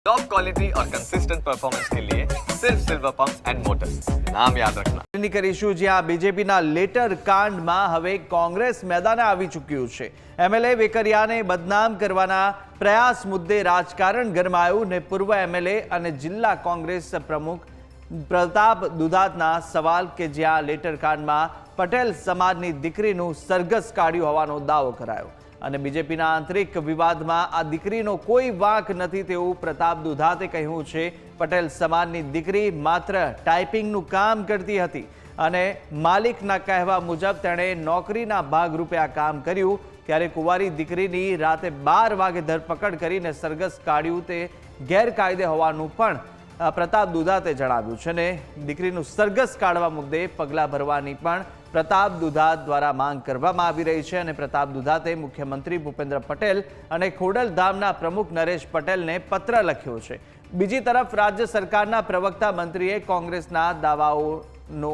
Top quality और consistent performance के लिए सिर्फ सिल्वर पंप्स एंड मोटर्स, नाम याद रखना। કરીશું જ્યાં બીજેપીના લેટર કાંડમાં હવે કોંગ્રેસ મેદાને આવી ચૂક્યું છે। એમએલએ વેકરિયાને બદનામ કરવાના પ્રયાસ મુદ્દે રાજકારણ ગરમાયું ને પૂર્વ એમએલએ અને જિલ્લા કોંગ્રેસ પ્રમુખ પ્રતાપ દુધાતના સવાલ કે જ્યાં લેટર કાંડમાં પટેલ સમાજની દીકરીનું સરઘસ કાઢ્યું હોવાનો દાવો કરાયો અને બીજેપીના આંતરિક વિવાદમાં આ દીકરીનો કોઈ વાંક નથી તેવું પ્રતાપ દુધાતે કહ્યું છે। પટેલ સમાજની દીકરી માત્ર ટાઈપિંગનું કામ કરતી હતી અને માલિકના કહેવા મુજબ તેણે નોકરીના ભાગરૂપે આ કામ કર્યું ત્યારે કુંવારી દીકરીની રાતે 12 વાગે ધરપકડ કરીને સરઘસ કાઢ્યું તે ગેરકાયદે હોવાનું પણ પ્રતાપ દુધાતે જણાવ્યું છે ને દીકરીનું સરઘસ કાઢવા મુદ્દે પગલાં ભરવાની પણ પ્રતાપ દુધાત દ્વારા માંગ કરવામાં આવી રહી છે અને પ્રતાપ દુધાતે મુખ્યમંત્રી ભૂપેન્દ્ર પટેલ અને ખોડલધામના પ્રમુખ નરેશ પટેલને પત્ર લખ્યો છે। બીજી તરફ રાજ્ય સરકારના પ્રવક્તા મંત્રીએ કોંગ્રેસના દાવાઓનો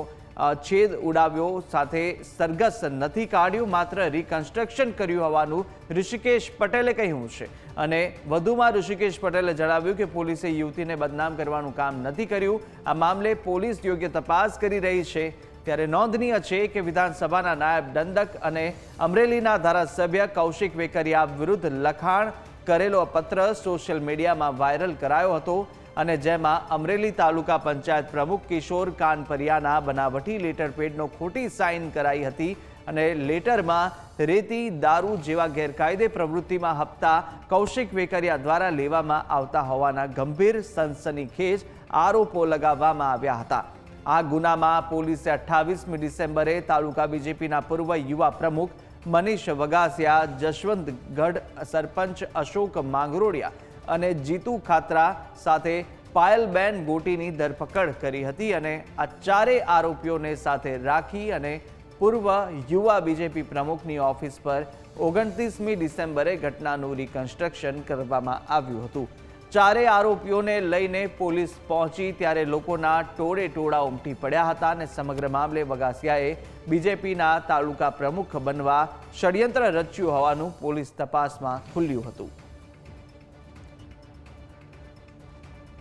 છેદ ઉડાવ્યો સાથે સરઘસ નથી કાઢ્યું માત્ર રિકન્સ્ટ્રક્શન કર્યું હોવાનું ઋષિકેશ પટેલે કહ્યું છે અને વધુમાં ઋષિકેશ પટેલે જણાવ્યું કે પોલીસે યુવતીને બદનામ કરવાનું કામ નથી કર્યું। આ મામલે પોલીસ યોગ્ય તપાસ કરી રહી છે ત્યારે નોંધનીય છે કે વિધાનસભાના નાયબ દંડક અને અમરેલીના ધારાસભ્ય કૌશિક વેકરિયા વિરુદ્ધ લખાણ કરેલો પત્ર સોશિયલ મીડિયામાં વાયરલ કરાયો હતો અને જેમાં અમરેલી તાલુકા પંચાયત પ્રમુખ કિશોર કાનપરિયાના બનાવટી લેટર પેડનો ખોટી સાઇન કરાઈ હતી અને લેટરમાં રેતી દારૂ જેવા ગેરકાયદે પ્રવૃત્તિમાં હપ્તા કૌશિક વેકરિયા દ્વારા લેવામાં આવતા હોવાના ગંભીર સનસનીખેજ આરોપો લગાવવામાં આવ્યા હતા। આ ગુનામાં પોલીસે 28મી ડિસેમ્બરે તાલુકા બીજેપીના પૂર્વ યુવા પ્રમુખ મનીષ વગાસિયા, જશવંતગઢ સરપંચ અશોક માંગરોડિયા અને જીતુ ખાતરા સાથે પાયલબેન ગોટીની ધરપકડ કરી હતી અને આ ચારેય આરોપીઓને સાથે રાખી અને પૂર્વ યુવા બીજેપી પ્રમુખની ઓફિસ પર 29મી ડિસેમ્બરે ઘટનાનું રિકન્સ્ટ્રક્શન કરવામાં આવ્યું હતું। ચારેય આરોપીઓને લઈને પોલીસ પહોંચી ત્યારે લોકોના ટોળે ટોળા ઉમટી પડ્યા હતા અને સમગ્ર મામલે વગાસિયાએ બીજેપીના તાલુકા પ્રમુખ બનવા ષડયંત્ર રચ્યું હોવાનું પોલીસ તપાસમાં ખુલ્યું હતું।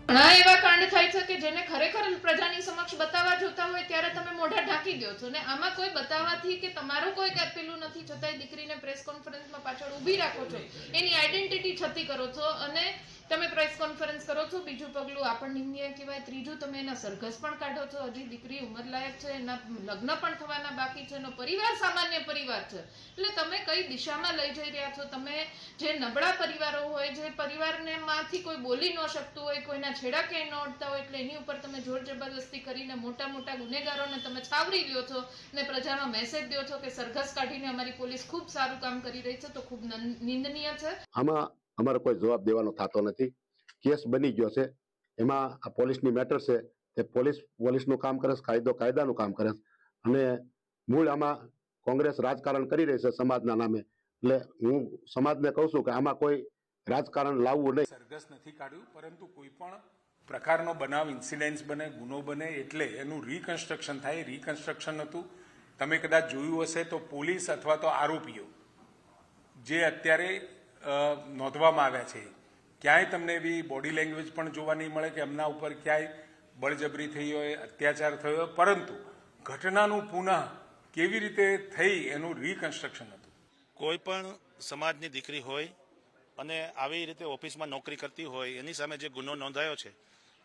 ઘણા એવા કાંડ થાય છે કે જેને ખરેખર પ્રજાની સમક્ષ બતાવવા જોતા હોય ત્યારે તમે મોઢા ઢાંકી દો છો ને આમાં કોઈ બતાવવાથી કે તમારું કોઈ પેલું નથી છતાંય દીકરીને પ્રેસ કોન્ફરન્સમાં પાછળ ઊભી રાખો છો, એની આઈડેન્ટિટી છતી કરો છો અને તમે પ્રેસ કોન્ફરન્સ કરો છો। બીજું પગલું આપણ નિંદનીય કહેવાય, ત્રીજું તમે એના સરઘસ પણ કાઢો છો। હજી દીકરી ઉંમરલાયક છે, એના લગ્ન પણ થવાના બાકી છે, એનો પરિવાર સામાન્ય પરિવાર છે, એટલે તમે કઈ દિશામાં લઈ જઈ રહ્યા છો? તમે જે નબળા પરિવારો હોય, જે પરિવારને માંથી કોઈ બોલી ન શકતું હોય, કોઈના છેડા ક્યાંય ન અડતા હોય, એટલે એની ઉપર તમે જોર જબરદસ્તી કરીને મોટા મોટા ગુનેગારોને તમે છાવરી લ્યો છો ને પ્રજાનો મેસેજ દો છો કે સરઘસ કાઢીને અમારી પોલીસ ખૂબ સારું કામ કરી રહી છે, તો ખૂબ નિંદનીય છે। આમાં અમારો કોઈ જવાબ દેવાનો થતો નથી। કેસ બની ગયો છે, એમાં આ પોલીસની મેટર છે, તે પોલીસનું કામ કરે છે, કાયદો કાયદાનું કામ કરે છે અને મૂળ આમાં કોંગ્રેસ રાજકારણ કરી રહી છે સમાજના નામે। એટલે હું સમાજને કહું છું કે આમાં કોઈ રાજકારણ લાવવું નહીં। સરઘસ નથી કાઢ્યું, પરંતુ કોઈ પણ પ્રકારનો બનાવ ઇન્સિડન્સ બને, ગુનો બને એટલે એનું રિકન્સ્ટ્રક્શન થાય, રિકન્સ્ટ્રક્શન હતું। તમે કદાચ જોયું હશે તો પોલીસ અથવા તો આરોપીઓ જે અત્યારે નોંધવામાં આવ્યા છે, ક્યાંય તમને એવી બોડી લેંગ્વેજ પણ જોવા નહીં મળે કે એમના ઉપર ક્યાંય બળજબરી થઈ હોય, અત્યાચાર થયો હોય, પરંતુ ઘટનાનું પુનઃ કેવી રીતે થઈ એનું રિકન્સ્ટ્રક્શન હતું। કોઈ પણ સમાજની દીકરી હોય અને આવી રીતે ઓફિસમાં નોકરી કરતી હોય એની સામે જે ગુનો નોંધાયો છે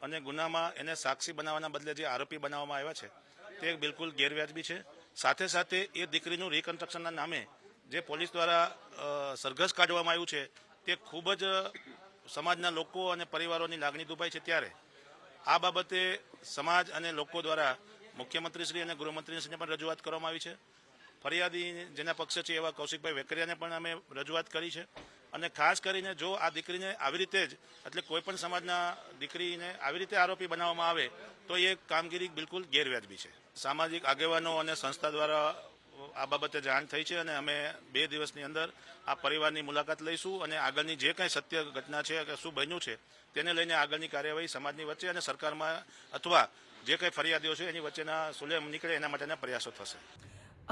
અને ગુનામાં એને સાક્ષી બનાવવાના બદલે જે આરોપી બનાવવામાં આવ્યા છે તે બિલકુલ ગેરવ્યાજબી છે। સાથે સાથે એ દીકરીનું રિકન્સ્ટ્રક્શનના નામે જે પોલીસ દ્વારા સરઘસ કાઢવામાં આવ્યું છે તે ખૂબ જ સમાજના લોકો અને પરિવારોની લાગણી દુભાઈ છે। ત્યારે આ બાબતે સમાજ અને લોકો દ્વારા મુખ્યમંત્રીશ્રી અને ગૃહમંત્રીશ્રીને પણ રજૂઆત કરવામાં આવી છે। ફરિયાદી જેના પક્ષે છે એવા કૌશિકભાઈ વેકરિયાને પણ અમે રજૂઆત કરી છે અને ખાસ કરીને જો આ દીકરીને આવી રીતે જ એટલે કોઈ પણ સમાજના દીકરીને આવી રીતે આરોપી બનાવવામાં આવે તો એ કામગીરી બિલકુલ ગેરવ્યાજબી છે। સામાજિક આગેવાનો અને સંસ્થા દ્વારા આ બાબતે જાણ થઈ છે અને અમે 2 દિવસની અંદર આ પરિવારની મુલાકાત લઈશું અને આગળની જે કંઈ સત્ય ઘટના છે કે શું બન્યું છે તેને લઈને આગળની કાર્યવાહી સમાજની વચ્ચે અને સરકારમાં અથવા જે કંઈ ફરિયાદીઓ છે એની વચ્ચેના સુલેહ નીકળે એના માટેના પ્રયાસો થશે।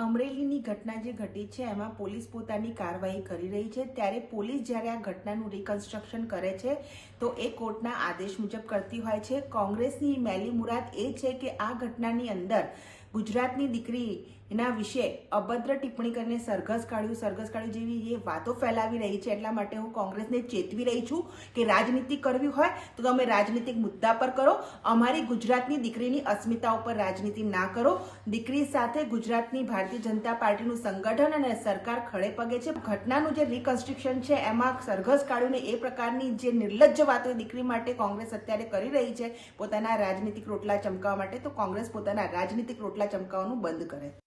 અમરેલીની ઘટના જે ઘટી છે એમાં પોલીસ પોતાની કાર્યવાહી કરી રહી છે, ત્યારે પોલીસ જ્યારે આ ઘટનાનું રિકન્સ્ટ્રક્શન કરે છે તો એ કોર્ટના આદેશ મુજબ કરતી હોય છે. કોંગ્રેસની મેલી મુરાદ એ છે કે આ ઘટનાની અંદર ગુજરાતની દીકરીના વિશે અભદ્ર ટિપ્પણી કરીને સરઘસ કાઢ્યું જેવી એ વાતો ફેલાવી રહી છે. એટલા માટે હું કોંગ્રેસને ચેતવી રહી છું કે રાજનીતિ કરવી હોય તો તમે રાજનીતિક મુદ્દા પર કરો, અમારી ગુજરાતની દીકરીની અસ્મિતા ઉપર રાજનીતિ ના કરો. દીકરી સાથે ગુજરાતની ભારતીય જનતા પાર્ટીનું સંગઠન અને સરકાર ખડે પગે છે. ઘટનાનું જે રિકન્સ્ટ્રક્શન છે એમાં સરઘસ કાઢીને એ પ્રકારની જે નિર્લજ્જ વાતો દીકરી માટે કોંગ્રેસ અત્યારે કરી રહી છે પોતાના રાજનીતિક રોટલા ચમકાવવા માટે, તો કોંગ્રેસ પોતાના રાજનીતિક રોટલા ચમકાવવાનું બંધ કરે.